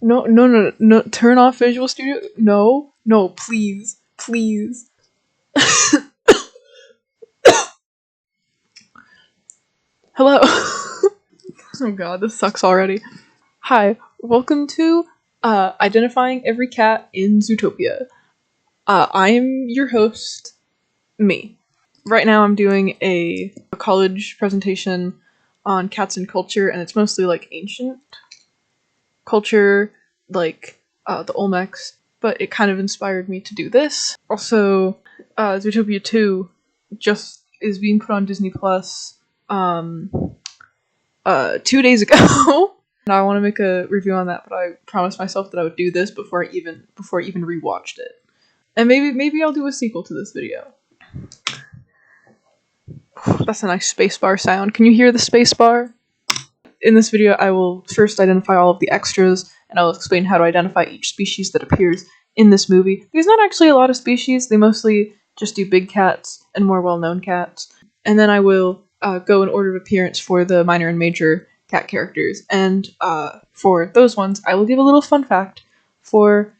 No, no, no, no. Turn off Visual Studio. No, no, please, please. Hello. Oh god, this sucks already. Hi, welcome to Identifying Every Cat in Zootopia. I'm your host, me. Right now I'm doing a college presentation on cats and culture, and it's mostly like ancient culture, like the Olmecs, but it kind of inspired me to do this. Also, Zootopia 2 just is being put on Disney Plus 2 days ago. And I want to make a review on that, but I promised myself that I would do this before I even rewatched it. And maybe I'll do a sequel to this video. That's a nice spacebar sound. Can you hear the spacebar? In this video, I will first identify all of the extras, and I'll explain how to identify each species that appears in this movie. There's not actually a lot of species. They mostly just do big cats and more well-known cats. And then I will go in order of appearance for the minor and major cat characters. And for those ones, I will give a little fun fact for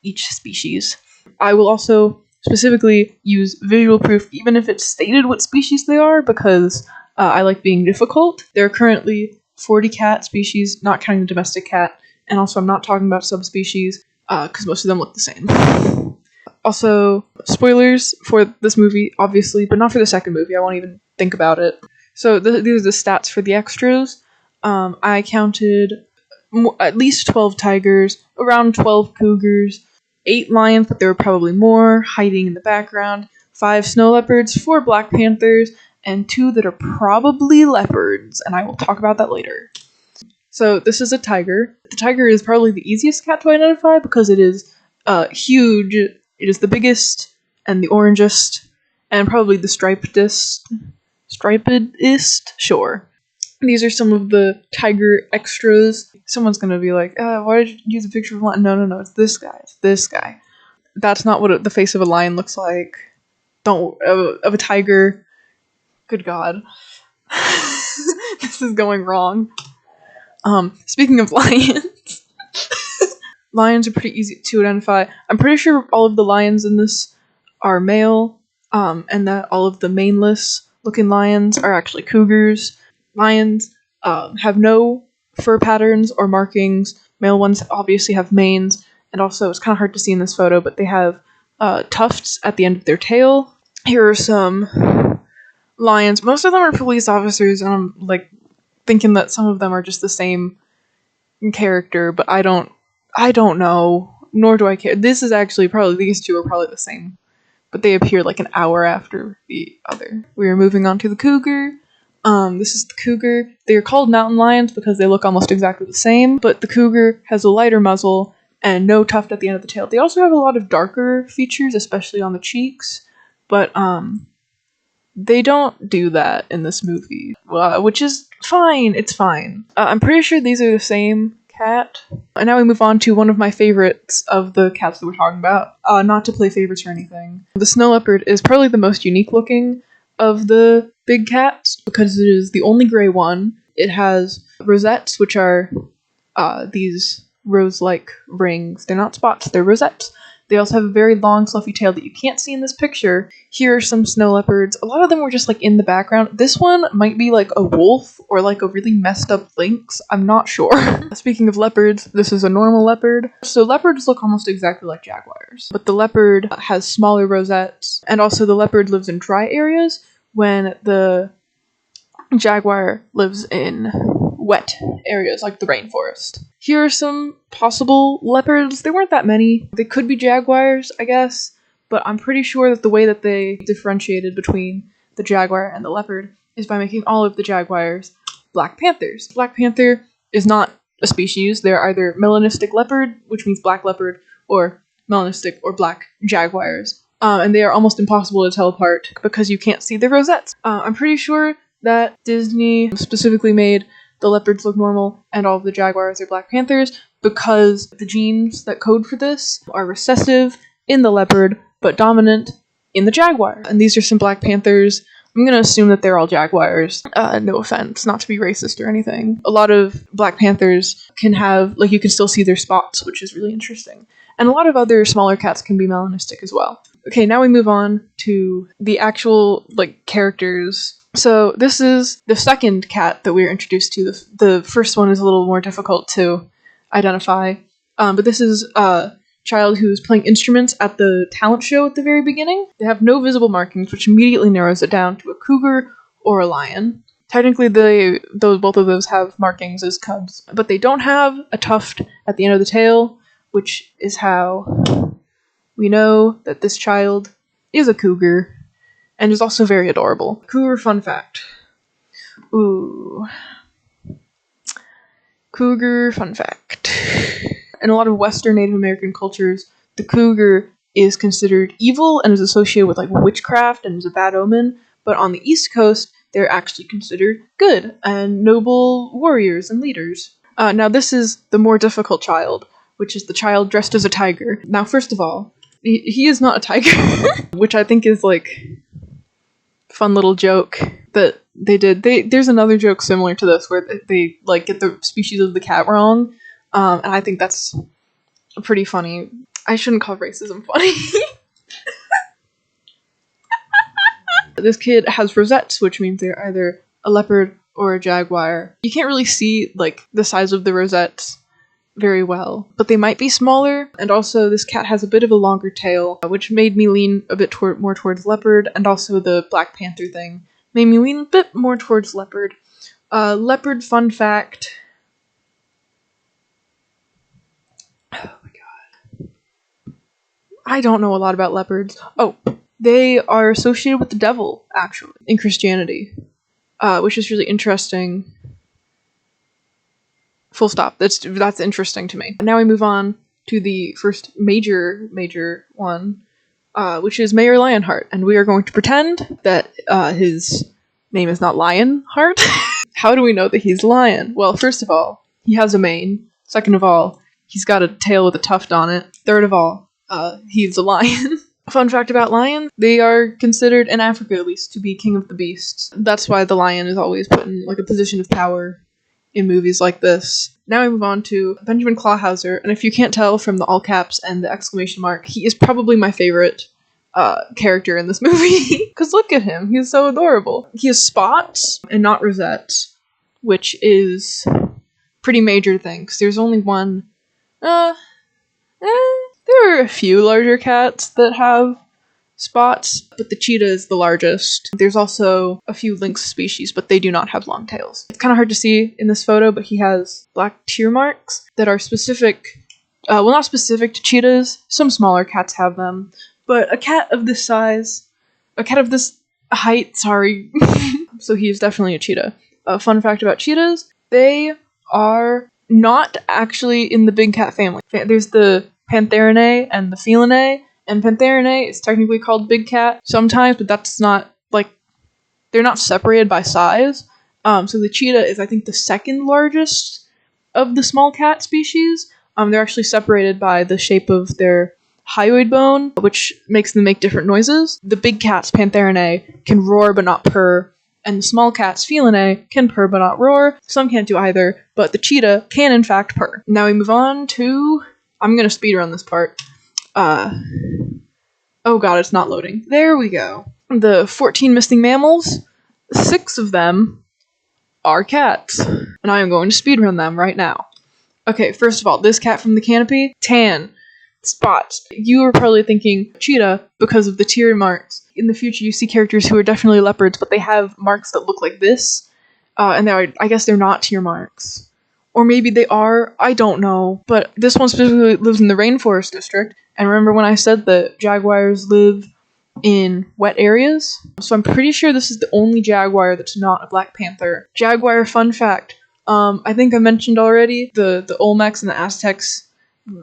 each species. I will also specifically use visual proof, even if it's stated what species they are, because I like being difficult. There are currently 40 cat species, not counting the domestic cat, and also I'm not talking about subspecies, because most of them look the same. Also, spoilers for this movie, obviously, but not for the second movie. I won't even think about it. So these are the stats for the extras. I counted at least 12 tigers, around 12 cougars, 8 lions, but there were probably more, hiding in the background, 5 snow leopards, 4 black panthers, and 2 that are probably leopards, and I will talk about that later. So this is a tiger. The tiger is probably the easiest cat to identify because it is huge. It is the biggest and the orangest, and probably the stripedest. Sure. These are some of the tiger extras. Someone's gonna be like, why did you use a picture of a lion? No, it's this guy. It's this guy. That's not what the face of a lion looks like. Of a tiger. Good God. This is going wrong. Speaking of lions, lions are pretty easy to identify. I'm pretty sure all of the lions in this are male, and that all of the maneless looking lions are actually cougars. Lions have no fur patterns or markings. Male ones obviously have manes, and also it's kind of hard to see in this photo, but they have tufts at the end of their tail. Here are some lions. Most of them are police officers, and I'm like thinking that some of them are just the same character, but I don't know, nor do I care. This is actually these two are probably the same, but they appear like an hour after the other. We are moving on to the cougar. This is the cougar. They are called mountain lions because they look almost exactly the same, but the cougar has a lighter muzzle and no tuft at the end of the tail. They also have a lot of darker features, especially on the cheeks, but they don't do that in this movie, which is fine. It's fine. I'm pretty sure these are the same cat. And now we move on to one of my favorites of the cats that we're talking about. Not to play favorites or anything. The snow leopard is probably the most unique looking of the big cats because it is the only gray one. It has rosettes, which are these rose-like rings. They're not spots, they're rosettes. They also have a very long, fluffy tail that you can't see in this picture. Here are some snow leopards. A lot of them were just like in the background. This one might be like a wolf or like a really messed up lynx. I'm not sure. Speaking of leopards, this is a normal leopard. So leopards look almost exactly like jaguars, but the leopard has smaller rosettes, and also the leopard lives in dry areas when the jaguar lives in wet areas like the rainforest. Here are some possible leopards. There weren't that many. They could be jaguars, I guess, but I'm pretty sure that the way that they differentiated between the jaguar and the leopard is by making all of the jaguars black panthers. Black panther is not a species. They're either melanistic leopard, which means black leopard, or melanistic or black jaguars. And they are almost impossible to tell apart because you can't see the rosettes. I'm pretty sure that Disney specifically made the leopards look normal and all of the jaguars are black panthers because the genes that code for this are recessive in the leopard but dominant in the jaguar. And these are some black panthers. I'm gonna assume that they're all jaguars. No offense, not to be racist or anything. A lot of Black Panthers can have, like, you can still see their spots, which is really interesting. And a lot of other smaller cats can be melanistic as well. Okay, now we move on to the actual, like, characters. So this is the second cat that we were introduced to. The first one is a little more difficult to identify. But this is a child who's playing instruments at the talent show at the very beginning. They have no visible markings, which immediately narrows it down to a cougar or a lion. Technically, both of those have markings as cubs, but they don't have a tuft at the end of the tail, which is how we know that this child is a cougar, and is also very adorable. Cougar fun fact. Ooh. Cougar fun fact. In a lot of Western Native American cultures, the cougar is considered evil and is associated with, like, witchcraft and is a bad omen, but on the East Coast, they're actually considered good and noble warriors and leaders. Now this is the more difficult child, which is the child dressed as a tiger. Now, first of all, he is not a tiger, which I think is, like, fun little joke that they did. There's another joke similar to this where they, like, get the species of the cat wrong, and I think that's pretty funny. I shouldn't call racism funny. This kid has rosettes, which means they're either a leopard or a jaguar. You can't really see, like, the size of the rosettes very well, but they might be smaller, and also this cat has a bit of a longer tail, which made me lean a bit more towards leopard, and also the Black Panther thing made me lean a bit more towards leopard. Leopard fun fact. Oh my god. I don't know a lot about leopards. Oh, they are associated with the devil, actually, in Christianity, which is really interesting. Full stop. That's interesting to me. Now we move on to the first major one, which is Mayor Lionheart, and we are going to pretend that his name is not Lionheart. How do we know that he's a lion? Well, first of all, he has a mane. Second of all, he's got a tail with a tuft on it. Third of all, he's a lion. Fun fact about lions, they are considered, in Africa at least, to be king of the beasts. That's why the lion is always put in, like, a position of power in movies like this. Now we move on to Benjamin Clawhauser, and if you can't tell from the all caps and the exclamation mark, he is probably my favorite character in this movie. Because look at him, he's so adorable. He has spots and not rosettes, which is pretty major thing, because there's only one. There are a few larger cats that have spots, but the cheetah is the largest. There's also a few lynx species, but they do not have long tails. It's kind of hard to see in this photo, but he has black tear marks that are specific, well, not specific to cheetahs. Some smaller cats have them, but a cat of this size, a cat of this height, sorry. So he is definitely a cheetah. Fun fact about cheetahs, they are not actually in the big cat family. There's the Pantherinae and the Felinae, and Pantherinae is technically called big cat sometimes, but that's not, like, they're not separated by size. So the cheetah is, I think, the second largest of the small cat species. They're actually separated by the shape of their hyoid bone, which makes them make different noises. The big cats, Pantherinae, can roar but not purr, and the small cats, Felinae, can purr but not roar. Some can't do either, but the cheetah can in fact purr. Now we move on to... I'm gonna speed run this part. Oh god, it's not loading. There we go. The 14 missing mammals, 6 of them are cats, and I am going to speedrun them right now. Okay, first of all, this cat from the canopy, tan, spots. You are probably thinking cheetah because of the tear marks. In the future, you see characters who are definitely leopards, but they have marks that look like this, and I guess they're not tear marks. Or maybe they are, I don't know. But this one specifically lives in the rainforest district. And remember when I said that jaguars live in wet areas? So I'm pretty sure this is the only jaguar that's not a Black Panther. Jaguar fun fact. I think I mentioned already, the Olmecs and the Aztecs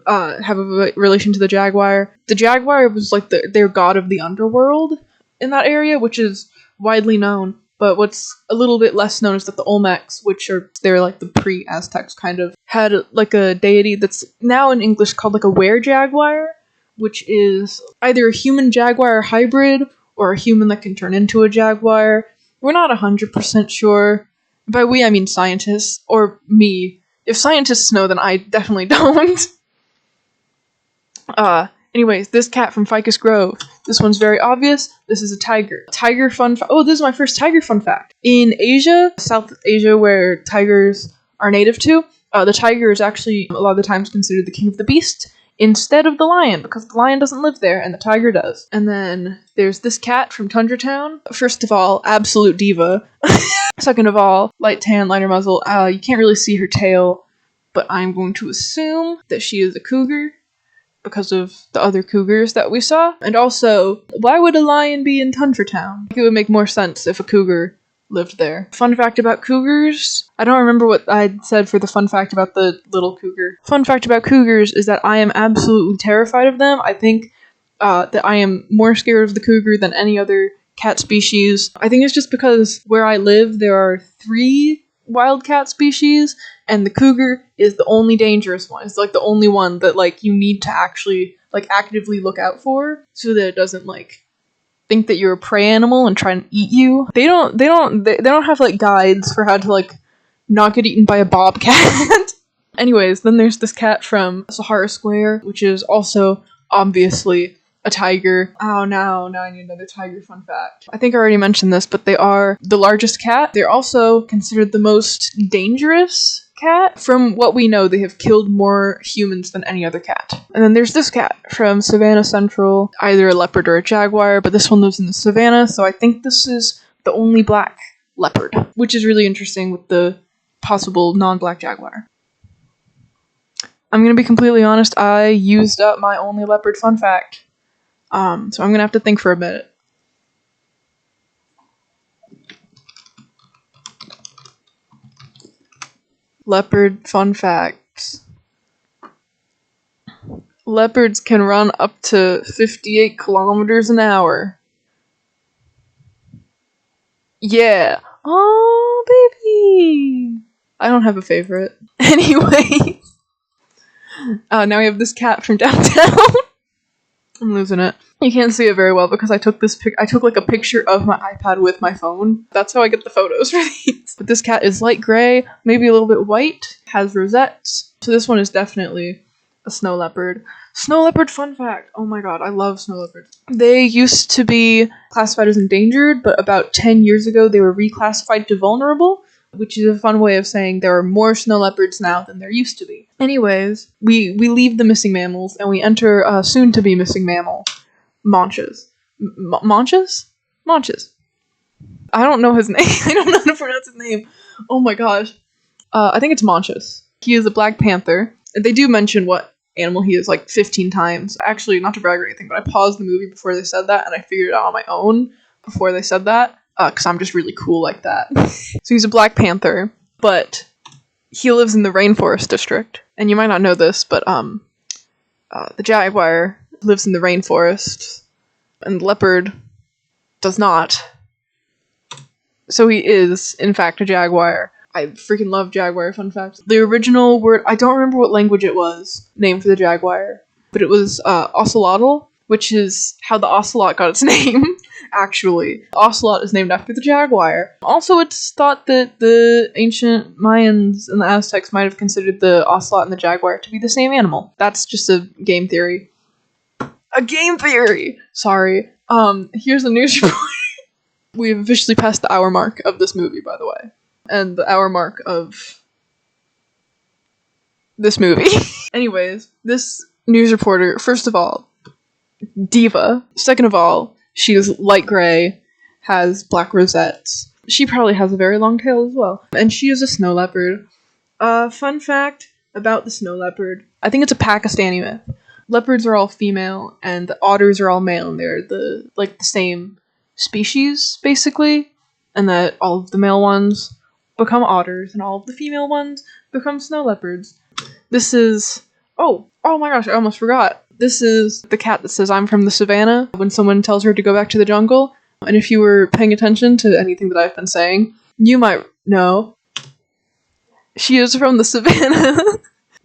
have a relation to the jaguar. The jaguar was like their god of the underworld in that area, which is widely known. But what's a little bit less known is that the Olmecs, they're like the pre-Aztecs kind of, had like a deity that's now in English called like a were-jaguar, which is either a human-jaguar hybrid or a human that can turn into a jaguar. We're not 100% sure. By we, I mean scientists, or me. If scientists know, then I definitely don't. Anyways, this cat from Ficus Grove. This one's very obvious. This is a tiger. Tiger fun fact. Oh, this is my first tiger fun fact. In Asia, South Asia, where tigers are native to, the tiger is actually a lot of the times considered the king of the beasts instead of the lion, because the lion doesn't live there and the tiger does. And then there's this cat from Tundra Town. First of all, absolute diva. Second of all, light tan, lighter muzzle. You can't really see her tail, but I'm going to assume that she is a cougar because of the other cougars that we saw. And also, why would a lion be in Tundra Town? It would make more sense if a cougar lived there. Fun fact about cougars. I don't remember what I said for the fun fact about the little cougar. Fun fact about cougars is that I am absolutely terrified of them. I think that I am more scared of the cougar than any other cat species. I think it's just because where I live, there are 3 wild cat species, and the cougar is the only dangerous one. It's like the only one that like you need to actually like actively look out for so that it doesn't like think that you're a prey animal and try and eat you. They don't have like guides for how to like not get eaten by a bobcat. Anyways, then there's this cat from Sahara Square, which is also obviously a tiger. Oh, now I need another tiger fun fact. I think I already mentioned this, but they are the largest cat. They're also considered the most dangerous cat. From what we know, they have killed more humans than any other cat. And then there's this cat from Savannah Central, either a leopard or a jaguar, but this one lives in the savannah, so I think this is the only black leopard, which is really interesting with the possible non-black jaguar. I'm gonna be completely honest, I used up my only leopard fun fact. So I'm gonna have to think for a minute. Leopard fun facts. Leopards can run up to 58 kilometers an hour. Yeah. Oh, baby. I don't have a favorite. Anyway. Now we have this cat from downtown. I'm losing it. You can't see it very well because I took I took like a picture of my iPad with my phone. That's how I get the photos for these. But this cat is light gray, maybe a little bit white, has rosettes. So this one is definitely a snow leopard. Snow leopard fun fact. Oh my god, I love snow leopards. They used to be classified as endangered, but about 10 years ago they were reclassified to vulnerable, which is a fun way of saying there are more snow leopards now than there used to be. Anyways, we leave the missing mammals and we enter a soon-to-be missing mammal, Monches. Monches? Monches. I don't know his name. I don't know how to pronounce his name. Oh my gosh. I think it's Monches. He is a black panther. They do mention what animal he is like 15 times. Actually, not to brag or anything, but I paused the movie before they said that and I figured it out on my own before they said that. Because I'm just really cool like that. So he's a black panther, but he lives in the rainforest district. And you might not know this, but the jaguar lives in the rainforest, and the leopard does not. So he is, in fact, a jaguar. I freaking love jaguar fun facts. The original word, I don't remember what language it was, named for the jaguar, but it was ocelotl, which is how the ocelot got its name. Actually, ocelot is named after the jaguar. Also, it's thought that the ancient Mayans and the Aztecs might have considered the ocelot and the jaguar to be the same animal. That's just a game theory. A game theory! Sorry. Here's the news report. We've officially passed the hour mark of this movie, by the way. And the hour mark of this movie. Anyways, this news reporter, first of all, diva. Second of all, she is light gray, has black rosettes. She probably has a very long tail as well. And she is a snow leopard. Fun fact about the snow leopard. I think it's a Pakistani myth. Leopards are all female, and the otters are all male, and they're the same species, basically. And that all of the male ones become otters, and all of the female ones become snow leopards. This is... Oh my gosh, I almost forgot. This is the cat that says, "I'm from the savannah," when someone tells her to go back to the jungle. And if you were paying attention to anything that I've been saying, you might know. She is from the savannah.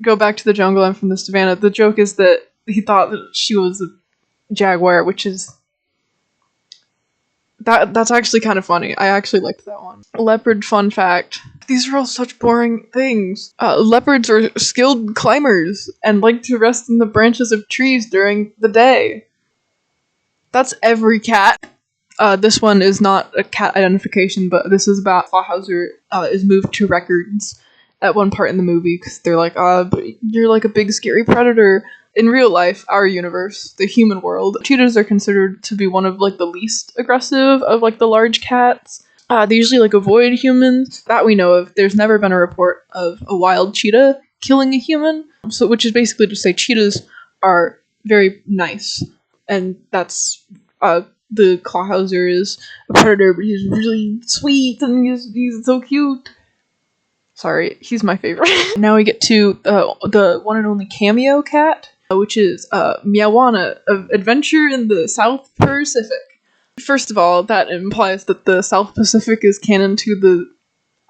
Go back to the jungle, I'm from the savannah. The joke is that he thought that she was a jaguar, which is That's actually kind of funny. I actually liked that one. Leopard fun fact. These are all such boring things. Leopards are skilled climbers and like to rest in the branches of trees during the day. That's every cat. This one is not a cat identification, but this is about Clawhauser is moved to records at one part in the movie because they're like, but you're like a big scary predator. In real life, our universe, the human world, cheetahs are considered to be one of like the least aggressive of like the large cats. They usually like avoid humans. That we know of. There's never been a report of a wild cheetah killing a human. So, which is basically to say cheetahs are very nice, and that's the Clawhauser is a predator, but he's really sweet and he's so cute. Sorry, he's my favorite. Now we get to the one and only cameo cat, which is Meowana of Adventure in the South Pacific. First of all, that implies that the South Pacific is canon to the...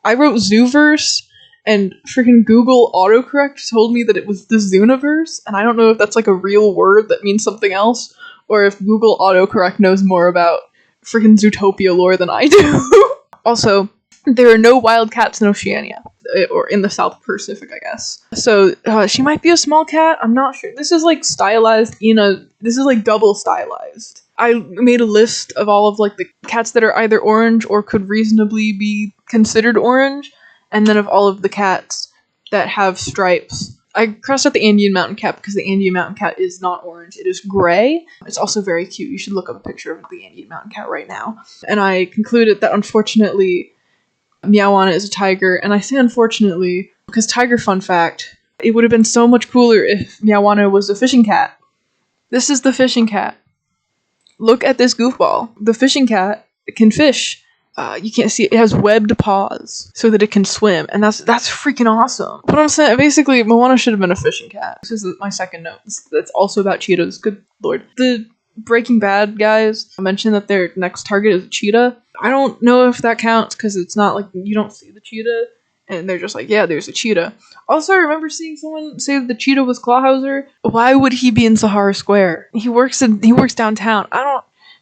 I wrote Zooverse, and freaking Google autocorrect told me that it was the Zooniverse, and I don't know if that's like a real word that means something else, or if Google autocorrect knows more about freaking Zootopia lore than I do. Also, there are no wild cats in Oceania, or in the South Pacific, I guess. So, she might be a small cat, I'm not sure. This is like stylized this is like double stylized. I made a list of all of like the cats that are either orange or could reasonably be considered orange, and then of all of the cats that have stripes. I crossed out the Andean mountain cat because the Andean mountain cat is not orange, it is gray. It's also very cute. You should look up a picture of the Andean mountain cat right now. And I concluded that unfortunately Meowana is a tiger, and I say unfortunately because tiger fun fact, it would have been so much cooler if Meowana was a fishing cat. This is the fishing cat. Look at this goofball. The fishing cat can fish. You can't see it. It has webbed paws so that it can swim, and that's freaking awesome. But I'm saying, basically, Moana should have been a fishing cat. This is my second note. That's also about cheetahs. Good lord. The Breaking Bad guys mentioned that their next target is a cheetah. I don't know if that counts because it's not like you don't see the cheetah, and they're just like, yeah, there's a cheetah. Also, I remember seeing someone say that the cheetah was Clawhauser. Why would he be in Sahara Square? He works downtown.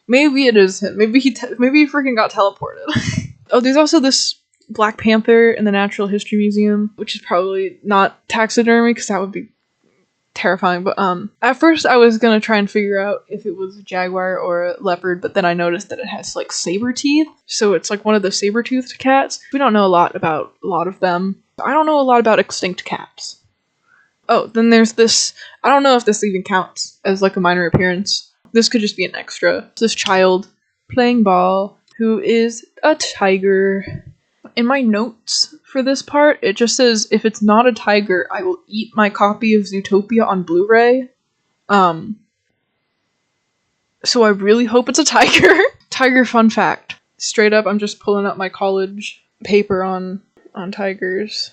Maybe it is him. Maybe he freaking got teleported. Oh, there's also this Black Panther in the Natural History Museum, which is probably not taxidermy because that would be terrifying. But at first I was gonna try and figure out if it was a jaguar or a leopard, but then I noticed that it has like saber teeth, so it's like one of the saber-toothed cats. We don't know a lot about a lot of them. I don't know a lot about extinct cats. Oh, then there's this. I don't know if this even counts as like a minor appearance. This could just be an extra. This child playing ball who is a tiger. In my notes for this part, it just says, if it's not a tiger, I will eat my copy of Zootopia on Blu-ray. So I really hope it's a tiger. Tiger fun fact. Straight up, I'm just pulling up my college paper on tigers.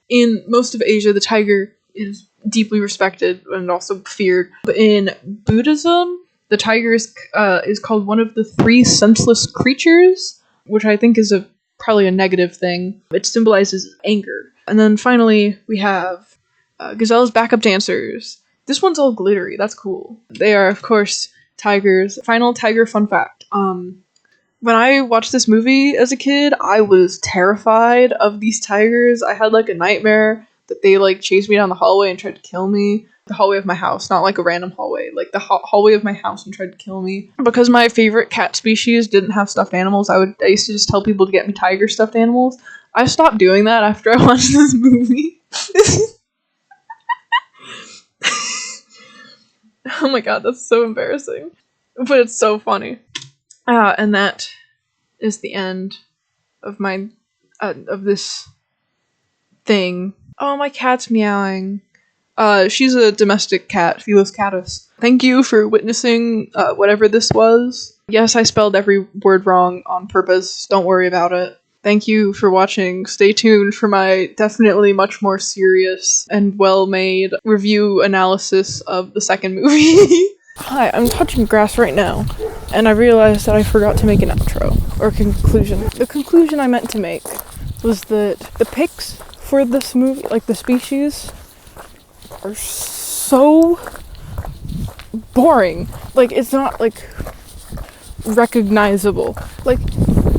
In most of Asia, the tiger is deeply respected and also feared. But in Buddhism, the tiger is called one of the 3 senseless creatures, which I think is probably a negative thing. It symbolizes anger. And then finally, we have Gazelle's backup dancers. This one's all glittery. That's cool. They are, of course, tigers. Final tiger fun fact. When I watched this movie as a kid, I was terrified of these tigers. I had like a nightmare that they like chased me down the hallway and tried to kill me. The hallway of my house, not like a random hallway, like the hallway of my house, and tried to kill me. Because my favorite cat species didn't have stuffed animals, I used to just tell people to get me tiger stuffed animals. I stopped doing that after I watched this movie. Oh my god, that's so embarrassing. But it's so funny. And that is the end of my of this thing. Oh, my cat's meowing. She's a domestic cat, Felis catus. Thank you for witnessing whatever this was. Yes, I spelled every word wrong on purpose. Don't worry about it. Thank you for watching. Stay tuned for my definitely much more serious and well-made review analysis of the second movie. Hi, I'm touching grass right now, and I realized that I forgot to make an outro, or conclusion. The conclusion I meant to make was that the pics for this movie, like the species, are so boring. Like, it's not like recognizable. Like,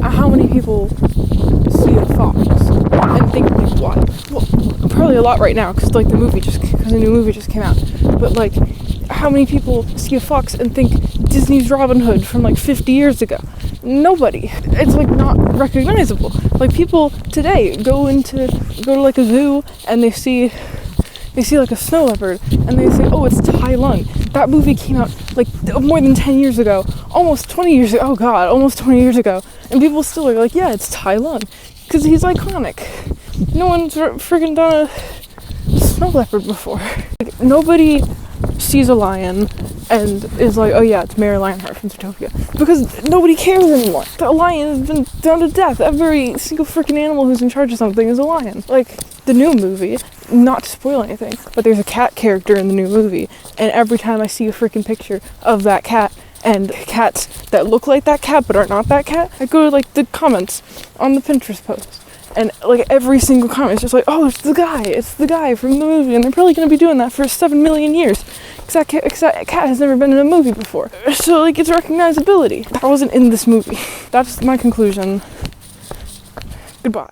how many people see a fox and think like, what? Well, probably a lot right now because like the new movie just came out. But like, how many people see a fox and think Disney's Robin Hood from like 50 years ago? Nobody. It's like not recognizable. Like people today go to like a zoo and they see like a snow leopard and they say, oh, it's Tai Lung. That movie came out like more than 10 years ago, almost 20 years ago. Oh god, almost 20 years ago. And people still are like, yeah, it's Tai Lung. Because he's iconic. No one's freaking done a snow leopard before. Like, nobody sees a lion and is like, oh yeah, it's Mayor Lionheart from Zootopia. Because nobody cares anymore. The lion has been done to death. Every single freaking animal who's in charge of something is a lion. Like, the new movie, not to spoil anything, but there's a cat character in the new movie, and every time I see a freaking picture of that cat, and cats that look like that cat but are not that cat, I go to like the comments on the Pinterest post, and like every single comment is just like, oh, it's the guy from the movie, and they're probably going to be doing that for 7 million years, because that cat has never been in a movie before. So like, it's recognizability. That wasn't in this movie. That's my conclusion. Goodbye.